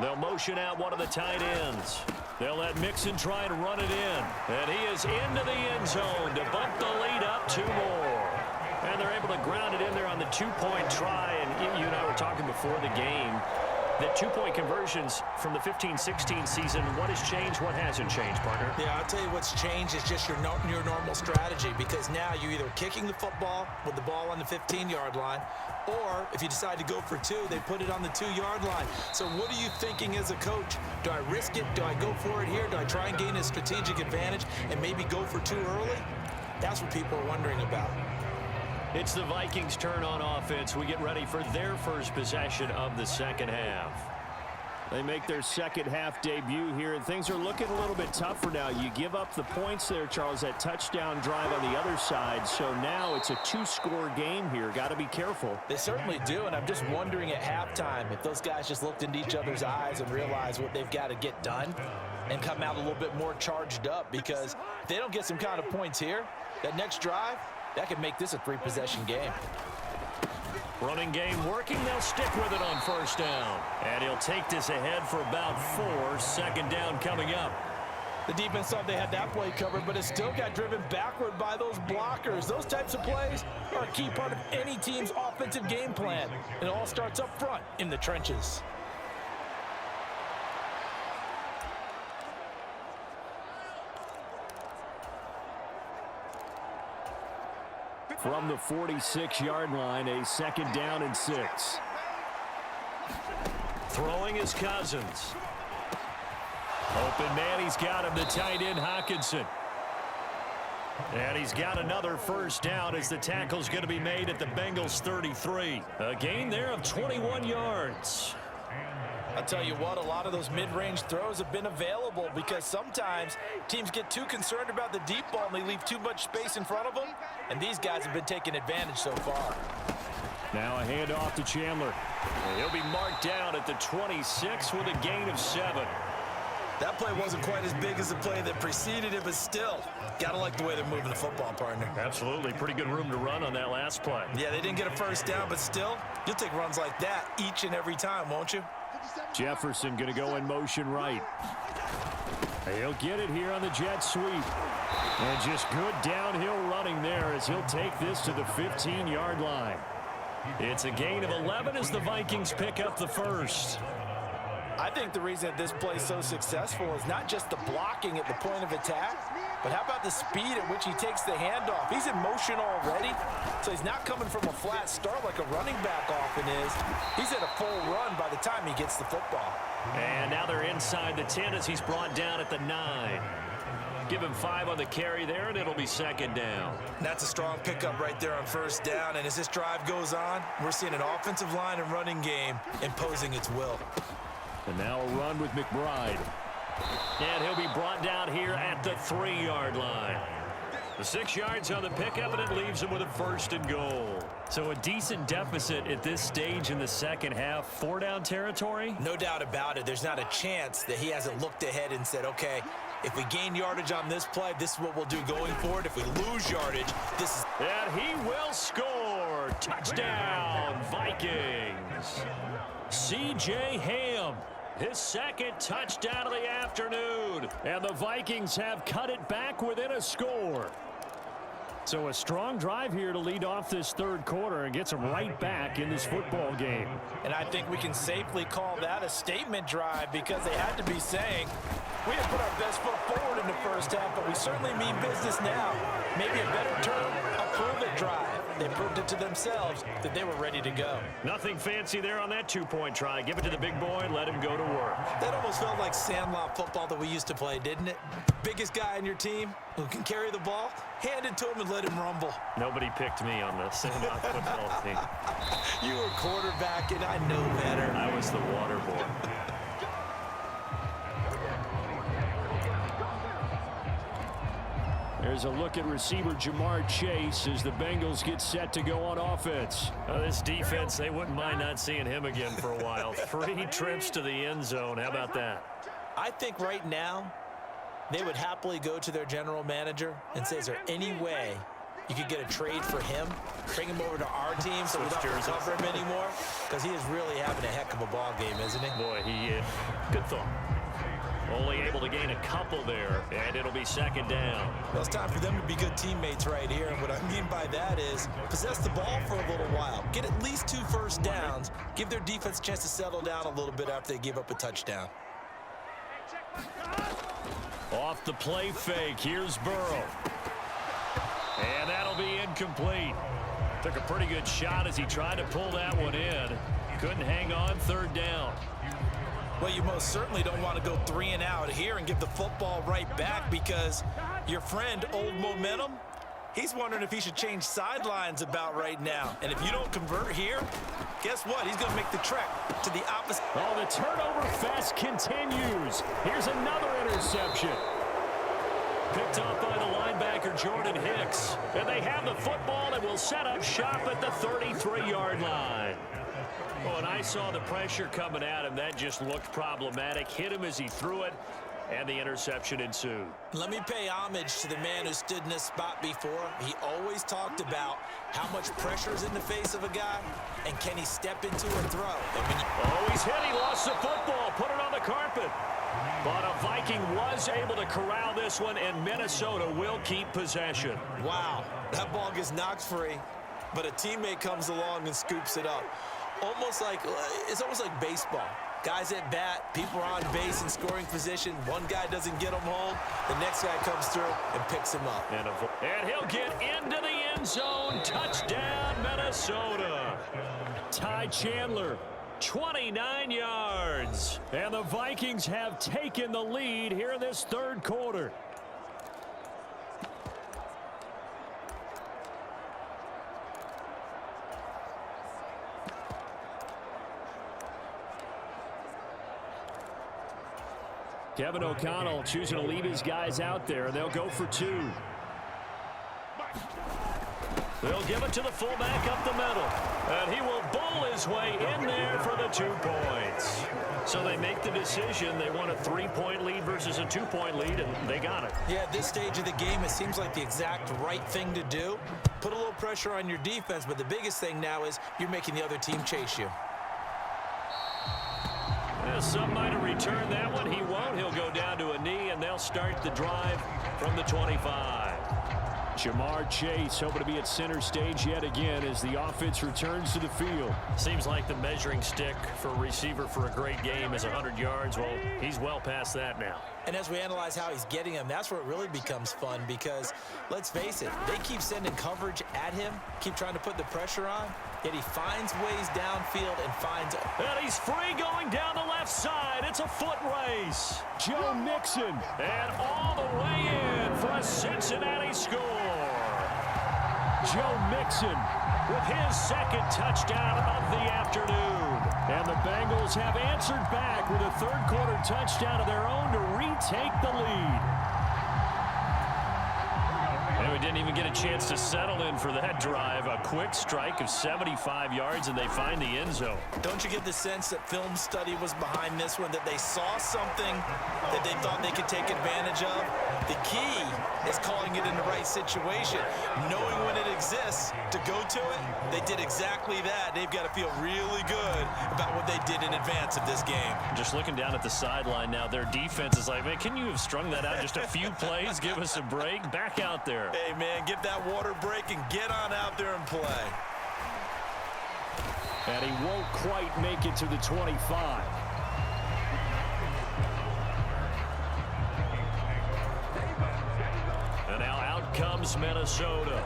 They'll motion out one of the tight ends. They'll let Mixon try and run it in. And he is into the end zone to bump the lead up 2 more. And they're able to ground it in there on the 2-point try. And you and I were talking before the game that 2-point conversions from the 15-16 season, what has changed, what hasn't changed, partner? Yeah, I'll tell you what's changed is just your normal strategy, because now you're either kicking the football with the ball on the 15-yard line, or if you decide to go for 2, they put it on the 2-yard line. So what are you thinking as a coach? Do I risk it? Do I go for it here? Do I try and gain a strategic advantage and maybe go for 2 early? That's what people are wondering about. It's the Vikings' turn on offense. We get ready for their first possession of the second half. They make their second half debut here, and things are looking a little bit tougher now. You give up the points there, Charles, that touchdown drive on the other side. So now it's a two-score game here. Got to be careful. They certainly do, and I'm just wondering at halftime if those guys just looked into each other's eyes and realized what they've got to get done and come out a little bit more charged up, because if they don't get some kind of points here, that next drive, that could make this a three-possession game. Running game working. They'll stick with it on first down. And he'll take this ahead for about 4. Second down coming up. The defense thought they had that play covered, but it still got driven backward by those blockers. Those types of plays are a key part of any team's offensive game plan. It all starts up front in the trenches. From the 46-yard line, a second down and 6. Throwing is Cousins. Open man, he's got him, the tight end Hockenson. And he's got another first down as the tackle's going to be made at the Bengals 33. A gain there of 21 yards. I'll tell you what, a lot of those mid-range throws have been available because sometimes teams get too concerned about the deep ball and they leave too much space in front of them, and these guys have been taking advantage so far. Now a handoff to Chandler. And he'll be marked down at the 26 with a gain of 7. That play wasn't quite as big as the play that preceded it, but still, gotta like the way they're moving the football, partner. Absolutely. Pretty good room to run on that last play. Yeah, they didn't get a first down, but still, you'll take runs like that each and every time, won't you? Jefferson going to go in motion right. He'll get it here on the jet sweep. And just good downhill running there as he'll take this to the 15-yard line. It's a gain of 11 as the Vikings pick up the first. I think the reason that this play is so successful is not just the blocking at the point of attack, but how about the speed at which he takes the handoff? He's in motion already, so he's not coming from a flat start like a running back often is. He's at a full run by the time he gets the football. And now they're inside the 10 as he's brought down at the 9. Give him 5 on the carry there, and it'll be second down. That's a strong pickup right there on first down, and as this drive goes on, we're seeing an offensive line and running game imposing its will. And now a run with McBride. And he'll be brought down here at the 3-yard line. The 6 yards on the pickup, and it leaves him with a first and goal. So a decent deficit at this stage in the second half. 4-down territory? No doubt about it. There's not a chance that he hasn't looked ahead and said, okay, if we gain yardage on this play, this is what we'll do going forward. If we lose yardage, this is... And he will score. Touchdown, Vikings. C.J. Ham. His second touchdown of the afternoon. And the Vikings have cut it back within a score. So a strong drive here to lead off this third quarter and gets them right back in this football game. And I think we can safely call that a statement drive because they had to be saying, we have put our best foot forward in the first half, but we certainly mean business now. Maybe a better term, a prove-it drive. They proved it to themselves that they were ready to go. Nothing fancy there on that two-point try. Give it to the big boy, let him go to work. That almost felt like sandlot football that we used to play, didn't it? Biggest guy on your team who can carry the ball, hand it to him and let him rumble. Nobody picked me on the sandlot football team. You were quarterback, and I know better. I was the water boy. There's a look at receiver Jamar Chase as the Bengals get set to go on offense. This defense, they wouldn't mind not seeing him again for a while. 3 trips to the end zone. How about that? I think right now they would happily go to their general manager and say, is there any way you could get a trade for him, bring him over to our team so we don't have to cover him anymore? Because he is really having a heck of a ball game, isn't he? Boy, he is. Good thought. Only able to gain a couple there, and it'll be second down. Well, it's time for them to be good teammates right here, and what I mean by that is possess the ball for a little while, get at least 2 first downs, give their defense a chance to settle down a little bit after they give up a touchdown. Off the play fake, here's Burrow. And that'll be incomplete. Took a pretty good shot as he tried to pull that one in. Couldn't hang on, third down. Well, you most certainly don't want to go 3 and out here and give the football right back because your friend, Old Momentum, he's wondering if he should change sidelines about right now. And if you don't convert here, guess what? He's going to make the trek to the opposite. Oh, the turnover fest continues. Here's another interception. Picked off by the linebacker, Jordan Hicks. And they have the football and will set up shop at the 33-yard line. Oh, and I saw the pressure coming at him. That just looked problematic. Hit him as he threw it, and the interception ensued. Let me pay homage to the man who stood in this spot before. He always talked about how much pressure is in the face of a guy, and can he step into a throw. Oh, he's hit. He lost the football. Put it on the carpet. But a Viking was able to corral this one, and Minnesota will keep possession. Wow, that ball gets knocked free, but a teammate comes along and scoops it up. It's almost like baseball. Guys at bat, people are on base in scoring position. One guy doesn't get him home. The next guy comes through and picks him up. And he'll get into the end zone. Touchdown, Minnesota. Ty Chandler, 29 yards. And the Vikings have taken the lead here in this third quarter. Kevin O'Connell choosing to leave his guys out there. They'll go for two. They'll give it to the fullback up the middle. And he will bowl his way in there for the 2 points. So they make the decision. They want a 3-point lead versus a 2-point lead, and they got it. Yeah, at this stage of the game, it seems like the exact right thing to do. Put a little pressure on your defense, but the biggest thing now is you're making the other team chase you. Some might have returned that one. He won't. He'll go down to a knee, and they'll start the drive from the 25. Jamar Chase hoping to be at center stage yet again as the offense returns to the field. Seems like the measuring stick for a receiver for a great game is 100 yards. Well, he's well past that now. And as we analyze how he's getting them, that's where it really becomes fun because, let's face it, they keep sending coverage at him, keep trying to put the pressure on, yet he finds ways downfield and finds... And he's free going down the left side. It's a foot race. Joe Mixon. And all the way in for a Cincinnati score. Joe Mixon with his second touchdown of the afternoon. And the Bengals have answered back with a third-quarter touchdown of their own to retake the lead. And we didn't even get a chance to settle in for that drive. A quick strike of 75 yards, and they find the end zone. Don't you get the sense that film study was behind this one, that they saw something that they thought they could take advantage of? The key is calling it in the right situation, knowing when it exists to go to it. They did exactly that. They've got to feel really good about what they did in advance of this game. Just looking down at the sideline now, their defense is like, man, can you have strung that out just a few plays? Give us a break. Back out there. Hey, man, get that water break and get on out there and play. And he won't quite make it to the 25. And now out comes Minnesota.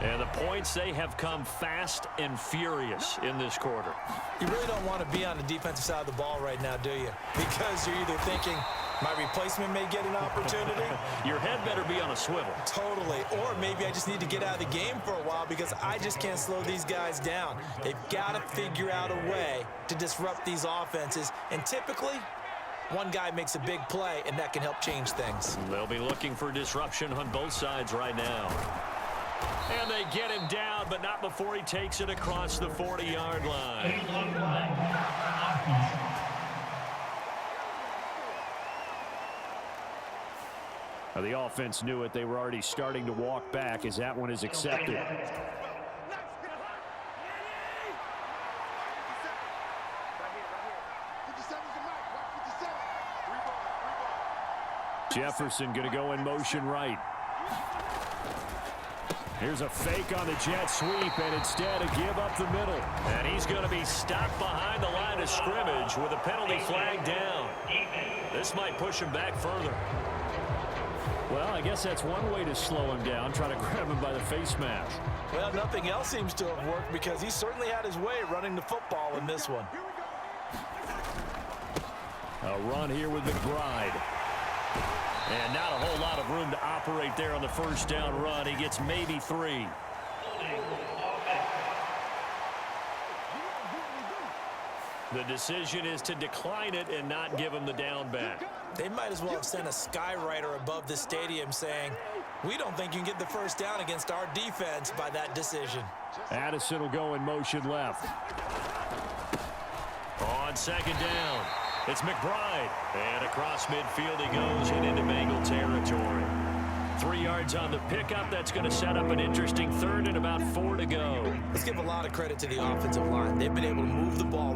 And the points, they have come fast and furious in this quarter. You really don't want to be on the defensive side of the ball right now, do you? Because you're either thinking, my replacement may get an opportunity. Your head better be on a swivel. Totally. Or maybe I just need to get out of the game for a while because I just can't slow these guys down. They've got to figure out a way to disrupt these offenses. And typically, one guy makes a big play, and that can help change things. They'll be looking for disruption on both sides right now. And they get him down, but not before he takes it across the 40-yard line. Now the offense knew it. They were already starting to walk back as that one is accepted. Jefferson going to go in motion right. Here's a fake on the jet sweep, and instead a give up the middle. And he's going to be stopped behind the line of scrimmage with a penalty flag down. This might push him back further. Well, I guess that's one way to slow him down, try to grab him by the face mask. Well, nothing else seems to have worked because he certainly had his way running the football in this one. A run here with McBride. And not a whole lot of room to operate there on the first down run. He gets maybe 3. The decision is to decline it and not give him the down back. They might as well have sent a skywriter above the stadium saying, we don't think you can get the first down against our defense by that decision. Addison will go in motion left. On second down, it's McBride. And across midfield he goes and into Bengal territory. 3 yards on the pickup. That's going to set up an interesting third and about 4 to go. Let's give a lot of credit to the offensive line. They've been able to move the ball